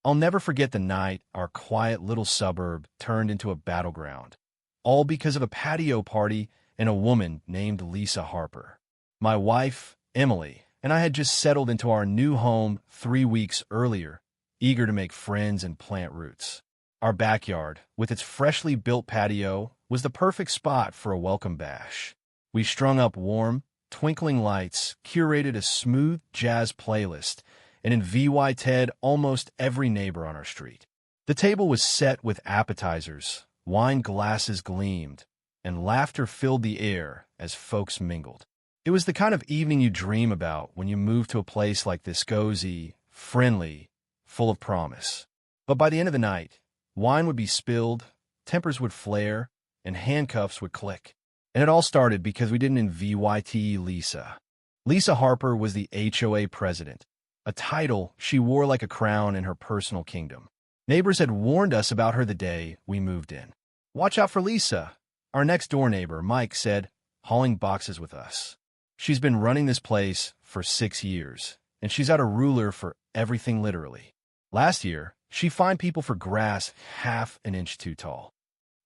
I'll never forget the night our quiet little suburb turned into a battleground, all because of a patio party and a woman named Lisa Harper. My wife, Emily, and I had just settled into our new home 3 weeks earlier, eager to make friends and plant roots. Our backyard, with its freshly built patio, was the perfect spot for a welcome bash. We strung up warm, twinkling lights, curated a smooth jazz playlist, and invited almost every neighbor on our street. The table was set with appetizers, wine glasses gleamed, and laughter filled the air as folks mingled. It was the kind of evening you dream about when you move to a place like this, cozy, friendly, full of promise. But by the end of the night, wine would be spilled, tempers would flare, and handcuffs would click. And it all started because we didn't invite Lisa. Lisa Harper was the HOA president, a title she wore like a crown in her personal kingdom. Neighbors had warned us about her the day we moved in. "Watch out for Lisa," our next-door neighbor, Mike, said, hauling boxes with us. "She's been running this place for 6 years, and she's got a ruler for everything literally. Last year, she fined people for grass half an inch too tall."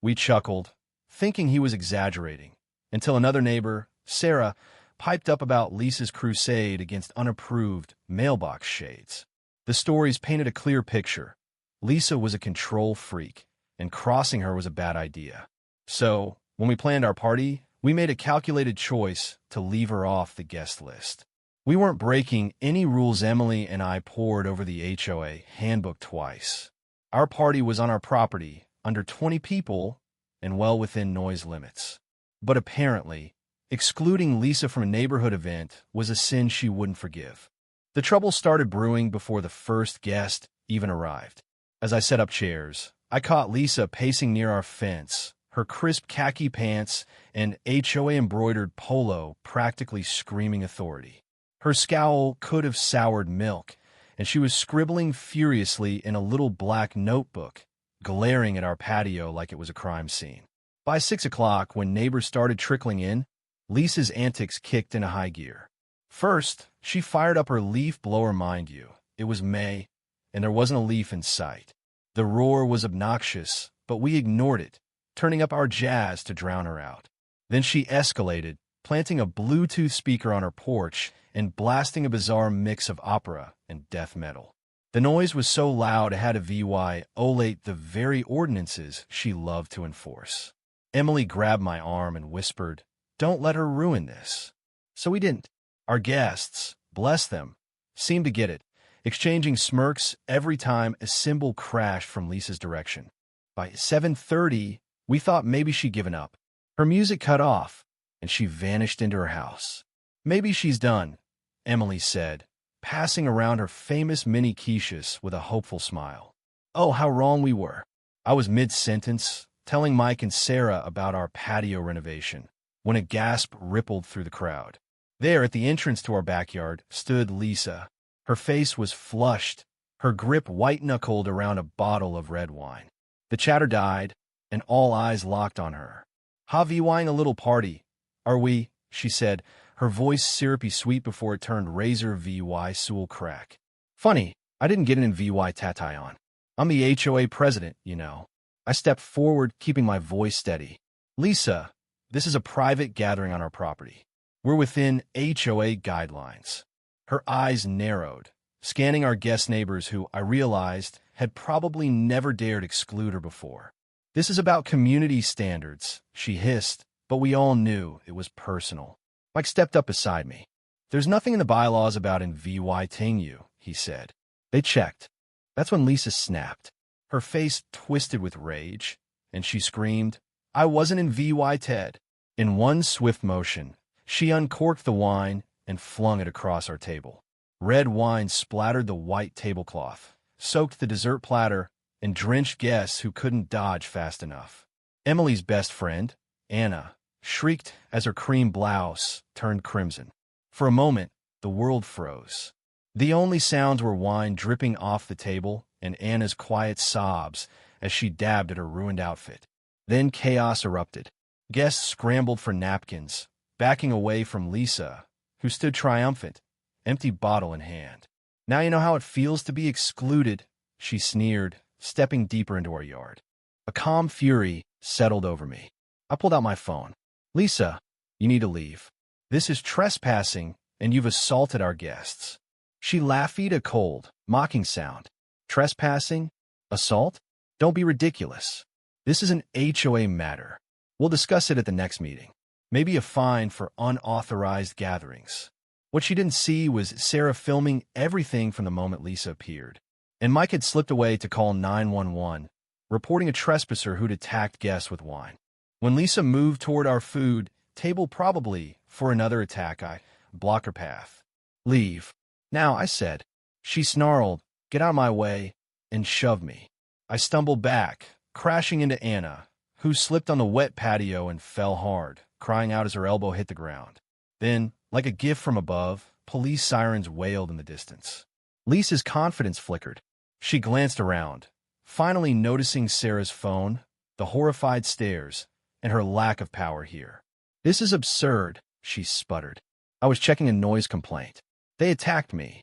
We chuckled, thinking he was exaggerating, until another neighbor, Sarah, piped up about Lisa's crusade against unapproved mailbox shades. The stories painted a clear picture. Lisa was a control freak, and crossing her was a bad idea. So, when we planned our party, we made a calculated choice to leave her off the guest list. We weren't breaking any rules. Emily and I pored over the HOA handbook twice. Our party was on our property, under 20 people, and well within noise limits. But apparently, excluding Lisa from a neighborhood event was a sin she wouldn't forgive. The trouble started brewing before the first guest even arrived. As I set up chairs, I caught Lisa pacing near our fence, her crisp khaki pants and HOA-embroidered polo practically screaming authority. Her scowl could have soured milk, and she was scribbling furiously in a little black notebook, glaring at our patio like it was a crime scene. By 6 o'clock, when neighbors started trickling in, Lisa's antics kicked into high gear. First, she fired up her leaf blower. Mind you, it was May, and there wasn't a leaf in sight. The roar was obnoxious, but we ignored it, turning up our jazz to drown her out. Then she escalated, planting a Bluetooth speaker on her porch and blasting a bizarre mix of opera and death metal. The noise was so loud it had to violate the very ordinances she loved to enforce. Emily grabbed my arm and whispered, "Don't let her ruin this." So we didn't. Our guests, bless them, seemed to get it, exchanging smirks every time a cymbal crashed from Lisa's direction. By 7:30, we thought maybe she'd given up. Her music cut off, and she vanished into her house. "Maybe she's done," Emily said, passing around her famous mini quiches with a hopeful smile. Oh, how wrong we were. I was mid-sentence, telling Mike and Sarah about our patio renovation, when a gasp rippled through the crowd. There, at the entrance to our backyard, stood Lisa. Her face was flushed, her grip white-knuckled around a bottle of red wine. The chatter died, and all eyes locked on her. "Having a little party, are we?" she said, her voice syrupy sweet before it turned razor vy soul crack. "Funny, I didn't get an vy tatai on. I'm the HOA president, you know." I stepped forward, keeping my voice steady. "Lisa, this is a private gathering on our property. We're within HOA guidelines." Her eyes narrowed, scanning our guest neighbors who, I realized, had probably never dared exclude her before. "This is about community standards," she hissed, but we all knew it was personal. Mike stepped up beside me. "There's nothing in the bylaws about inviting you," he said. They checked. That's when Lisa snapped. Her face twisted with rage, and she screamed, "I wasn't invited." In one swift motion, she uncorked the wine and flung it across our table. Red wine splattered the white tablecloth, soaked the dessert platter, and drenched guests who couldn't dodge fast enough. Emily's best friend, Anna, shrieked as her cream blouse turned crimson. For a moment, the world froze. The only sounds were wine dripping off the table and Anna's quiet sobs as she dabbed at her ruined outfit. Then chaos erupted. Guests scrambled for napkins, backing away from Lisa, who stood triumphant, empty bottle in hand. "Now you know how it feels to be excluded," she sneered, stepping deeper into our yard. A calm fury settled over me. I pulled out my phone. Lisa, you need to leave. This is trespassing, and you've assaulted our guests. She laughed a cold, mocking sound. Trespassing? Assault? Don't be ridiculous. This is an HOA matter. We'll discuss it at the next meeting. Maybe a fine for unauthorized gatherings. What she didn't see was Sarah filming everything from the moment Lisa appeared. And Mike had slipped away to call 911, reporting a trespasser who'd attacked guests with wine. When Lisa moved toward our food table, probably for another attack, I blocked her path. Leave. Now, I said. She snarled, get out of my way, and shoved me. I stumbled back, crashing into Anna, who slipped on the wet patio and fell hard, crying out as her elbow hit the ground. Then, like a gift from above, police sirens wailed in the distance. Lisa's confidence flickered. She glanced around, finally noticing Sarah's phone, the horrified stares, and her lack of power here. This is absurd, she sputtered. I was checking a noise complaint. They attacked me.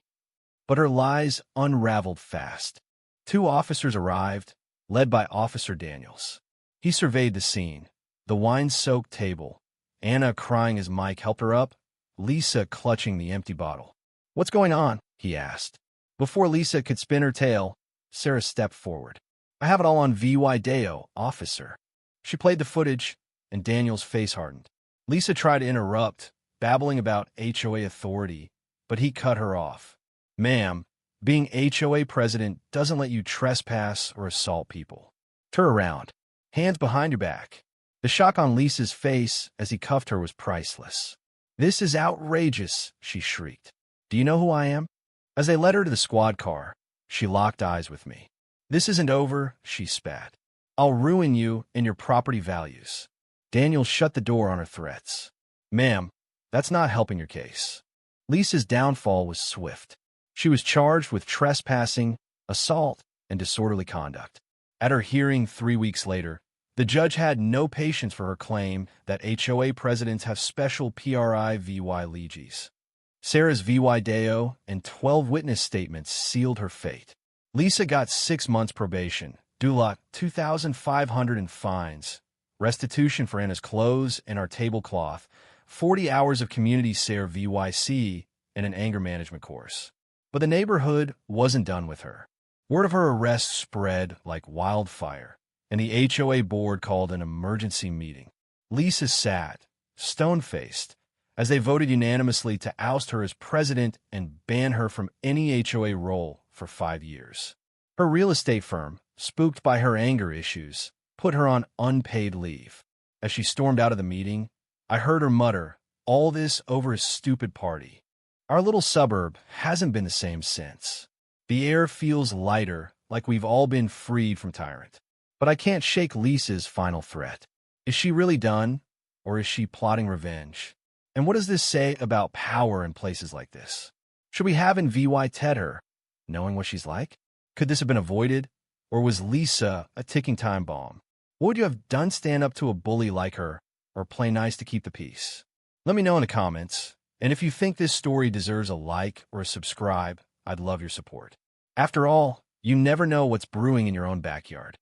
But her lies unraveled fast. 2 officers arrived, led by Officer Daniels. He surveyed the scene, the wine-soaked table, Anna crying as Mike helped her up, Lisa clutching the empty bottle. What's going on? He asked. Before Lisa could spin her tale, Sarah stepped forward. I have it all on video, officer. She played the footage, and Daniel's face hardened. Lisa tried to interrupt, babbling about HOA authority, but he cut her off. Ma'am, being HOA president doesn't let you trespass or assault people. Turn around. Hands behind your back. The shock on Lisa's face as he cuffed her was priceless. This is outrageous, she shrieked. Do you know who I am? As they led her to the squad car, she locked eyes with me. This isn't over, she spat. I'll ruin you and your property values. Daniel shut the door on her threats. Ma'am, that's not helping your case. Lisa's downfall was swift. She was charged with trespassing, assault, and disorderly conduct. At her hearing 3 weeks later, the judge had no patience for her claim that HOA presidents have special privileges. Sarah's video and 12 witness statements sealed her fate. Lisa got 6 months probation, Dulac 2,500 in fines, restitution for Anna's clothes and our tablecloth, 40 hours of community service, and an anger management course. But the neighborhood wasn't done with her. Word of her arrest spread like wildfire, and the HOA board called an emergency meeting. Lisa sat, stone-faced, as they voted unanimously to oust her as president and ban her from any HOA role for 5 years. Her real estate firm, spooked by her anger issues, put her on unpaid leave. As she stormed out of the meeting, I heard her mutter, all this over a stupid party. Our little suburb hasn't been the same since. The air feels lighter, like we've all been freed from tyrant. But I can't shake Lisa's final threat. Is she really done, or is she plotting revenge? And what does this say about power in places like this? Should we have Ted her, knowing what she's like? Could this have been avoided, or was Lisa a ticking time bomb? What would you have done, stand up to a bully like her, or play nice to keep the peace? Let me know in the comments, and if you think this story deserves a like or a subscribe, I'd love your support. After all, you never know what's brewing in your own backyard.